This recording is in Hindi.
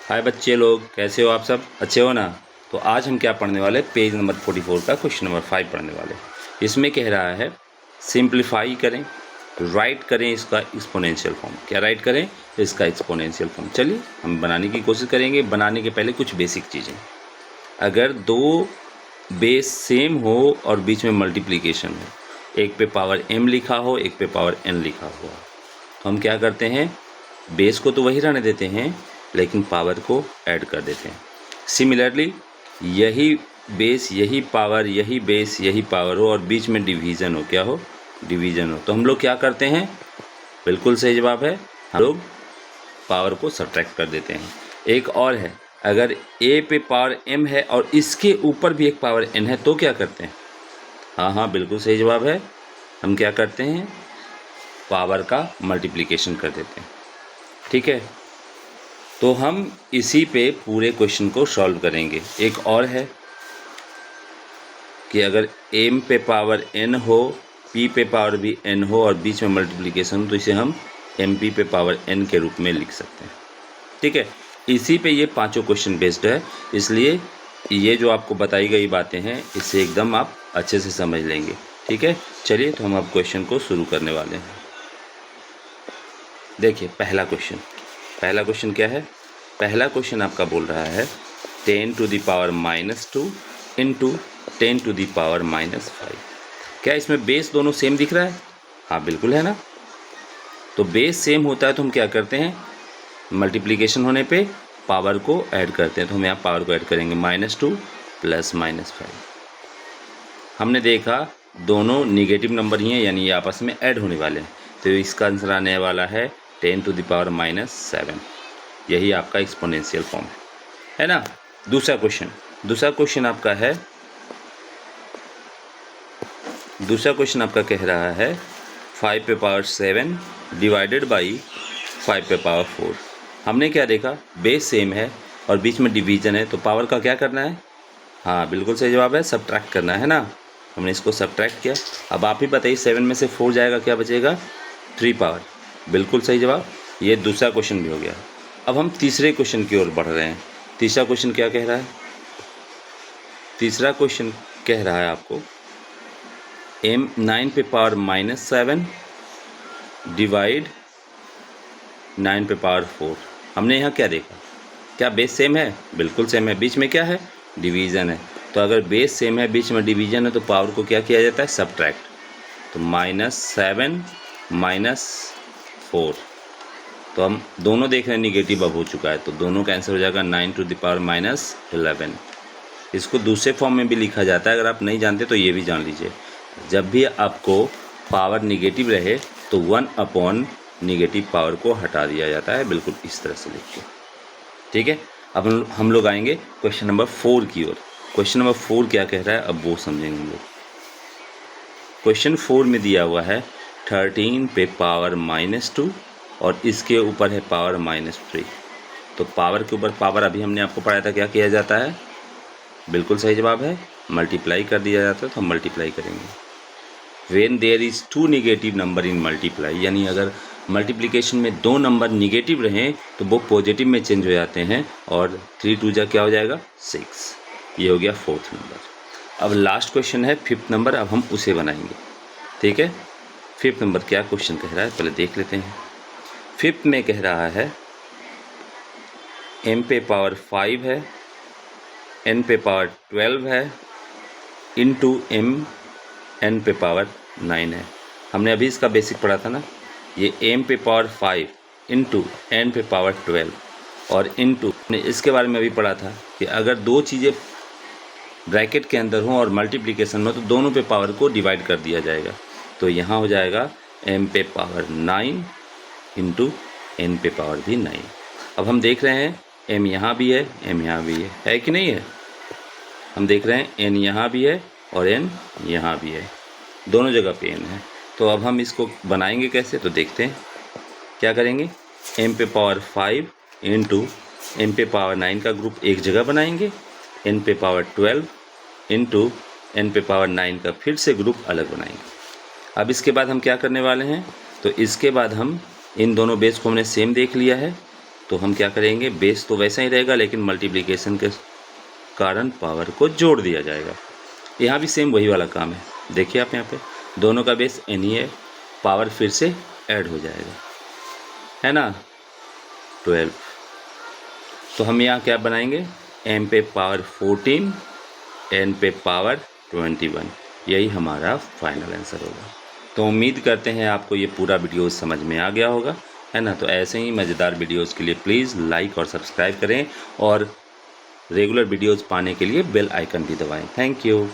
हाय बच्चे लोग, कैसे हो आप सब? अच्छे हो ना? तो आज हम क्या पढ़ने वाले, पेज नंबर 44 का क्वेश्चन नंबर 5 पढ़ने वाले। इसमें कह रहा है सिंप्लीफाई करें, राइट करें इसका एक्सपोनेंशियल फॉर्म। क्या राइट करें? इसका एक्सपोनेंशियल फॉर्म। चलिए हम बनाने की कोशिश करेंगे। बनाने के पहले कुछ बेसिक चीज़ें। अगर दो बेस सेम हो और बीच में मल्टीप्लिकेशन हो, एक पे पावर m लिखा हो, एक पे पावर n लिखा हुआ, तो हम क्या करते हैं, बेस को तो वही रहने देते हैं लेकिन पावर को ऐड कर देते हैं। सिमिलरली यही बेस, यही पावर, यही बेस, यही पावर हो और बीच में डिवीज़न हो, क्या हो, डिवीज़न हो, तो हम लोग क्या करते हैं? बिल्कुल सही जवाब है, हम लोग पावर को सब्ट्रैक्ट कर देते हैं। एक और है, अगर a पे पावर m है और इसके ऊपर भी एक पावर n है तो क्या करते हैं? हाँ, बिल्कुल सही जवाब है, हम क्या करते हैं, पावर का मल्टीप्लिकेशन कर देते हैं। ठीक है, तो हम इसी पे पूरे क्वेश्चन को सॉल्व करेंगे। एक और है कि अगर m पे पावर n हो, p पे पावर भी n हो और बीच में मल्टीप्लिकेशन हो, तो इसे हम mp पे पावर n के रूप में लिख सकते हैं। ठीक है, इसी पे ये पांचों क्वेश्चन बेस्ड है, इसलिए ये जो आपको बताई गई बातें हैं इससे एकदम आप अच्छे से समझ लेंगे। ठीक है, चलिए तो हम अब क्वेश्चन को शुरू करने वाले हैं। देखिए पहला क्वेश्चन क्या है? पहला क्वेश्चन आपका बोल रहा है 10 to the power -2 into 10 to the power -5। क्या इसमें बेस दोनों सेम दिख रहा है? हाँ बिल्कुल है ना। तो बेस सेम होता है तो हम क्या करते हैं, मल्टीप्लिकेशन होने पे पावर को ऐड करते हैं। तो हम यहाँ पावर को ऐड करेंगे, -2 प्लस -5। हमने देखा दोनों निगेटिव नंबर ही हैं, यानी ये आपस में ऐड होने वाले हैं, तो इसका आंसर आने वाला है 10 टू द पावर -7। यही आपका एक्सपोनेंशियल फॉर्म है ना। दूसरा क्वेश्चन आपका कह रहा है 5 पे पावर 7 डिवाइडेड बाई 5 पे पावर 4। हमने क्या देखा, बेस सेम है और बीच में डिवीजन है, तो पावर का क्या करना है? हाँ बिल्कुल सही जवाब है, सब्ट्रैक्ट करना है ना। हमने इसको सब्ट्रैक्ट किया। अब आप ही बताइए 7 में से 4 जाएगा, क्या बचेगा? 3 पावर। बिल्कुल सही जवाब। ये दूसरा क्वेश्चन भी हो गया। अब हम तीसरे क्वेश्चन की ओर बढ़ रहे हैं। तीसरा क्वेश्चन क्या कह रहा है? तीसरा क्वेश्चन कह रहा है आपको 9 पे पावर -7 डिवाइड 9 पे पावर 4। हमने यहाँ क्या देखा, क्या बेस सेम है? बिल्कुल सेम है। बीच में क्या है? डिवीज़न है। तो अगर बेस सेम है, बीच में डिवीज़न है, तो पावर को क्या किया जाता है? सब्ट्रैक्ट। तो -7 -4, तो हम दोनों देख रहे हैं निगेटिव अब हो चुका है, तो दोनों का आंसर हो जाएगा 9 टू द पावर -11। इसको दूसरे फॉर्म में भी लिखा जाता है, अगर आप नहीं जानते तो ये भी जान लीजिए। जब भी आपको पावर निगेटिव रहे तो 1 निगेटिव पावर को हटा दिया जाता है, बिल्कुल इस तरह से लिख के। ठीक है, अब हम लोग आएंगे क्वेश्चन नंबर 4 की ओर। क्वेश्चन नंबर 4 क्या कह रहा है, अब वो समझेंगे हम लोग। क्वेश्चन 4 में दिया हुआ है 13 पे पावर -2 और इसके ऊपर है पावर -3। तो पावर के ऊपर पावर अभी हमने आपको पढ़ाया था, क्या किया जाता है? बिल्कुल सही जवाब है, मल्टीप्लाई कर दिया जाता है, तो हम मल्टीप्लाई करेंगे। When there is 2 negative number in multiply, यानी अगर मल्टीप्लिकेशन में 2 नंबर निगेटिव रहें तो वो पॉजिटिव में चेंज हो जाते हैं, और 3 2 जा क्या हो जाएगा? 6। ये हो गया 4th नंबर। अब लास्ट क्वेश्चन है 5th नंबर, अब हम उसे बनाएंगे। ठीक है, 5th नंबर क्या क्वेश्चन कह रहा है पहले देख लेते हैं। 5th में कह रहा है m पे पावर 5 है, n पे पावर 12 है, इंटू n पे पावर 9 है। हमने अभी इसका बेसिक पढ़ा था ना, ये m पे पावर 5 इंटू n पे पावर 12 और इंटू, हमने इसके बारे में अभी पढ़ा था कि अगर दो चीज़ें ब्रैकेट के अंदर हों और मल्टीप्लिकेशन हो तो दोनों पे पावर को डिवाइड कर दिया जाएगा। तो यहाँ हो जाएगा m पे पावर 9 इंटू n पे पावर भी 9। अब हम देख रहे हैं m यहाँ भी है, m यहाँ भी है कि नहीं है? हम देख रहे हैं n यहाँ भी है और n यहाँ भी है, दोनों जगह पे n है। तो अब हम इसको बनाएंगे कैसे, तो देखते हैं क्या करेंगे। m पे पावर 5 इंटू m पे पावर 9 का ग्रुप एक जगह बनाएंगे, n पे पावर 12 इंटू n पे पावर 9 का फिर से ग्रुप अलग बनाएंगे। अब इसके बाद हम क्या करने वाले हैं, तो इसके बाद हम इन दोनों बेस को हमने सेम देख लिया है, तो हम क्या करेंगे, बेस तो वैसा ही रहेगा लेकिन मल्टीप्लिकेशन के कारण पावर को जोड़ दिया जाएगा। यहाँ भी सेम वही वाला काम है। देखिए आप यहाँ पे दोनों का बेस n ही है, पावर फिर से ऐड हो जाएगा, है ना, 12। तो हम यहाँ क्या बनाएंगे, m पे पावर 14, n पे पावर 21, यही हमारा फाइनल आंसर होगा। तो उम्मीद करते हैं आपको ये पूरा वीडियो समझ में आ गया होगा, है ना। तो ऐसे ही मज़ेदार वीडियोज़ के लिए प्लीज़ लाइक और सब्सक्राइब करें और रेगुलर वीडियोज़ पाने के लिए बेल आइकन भी दबाएं। Thank you.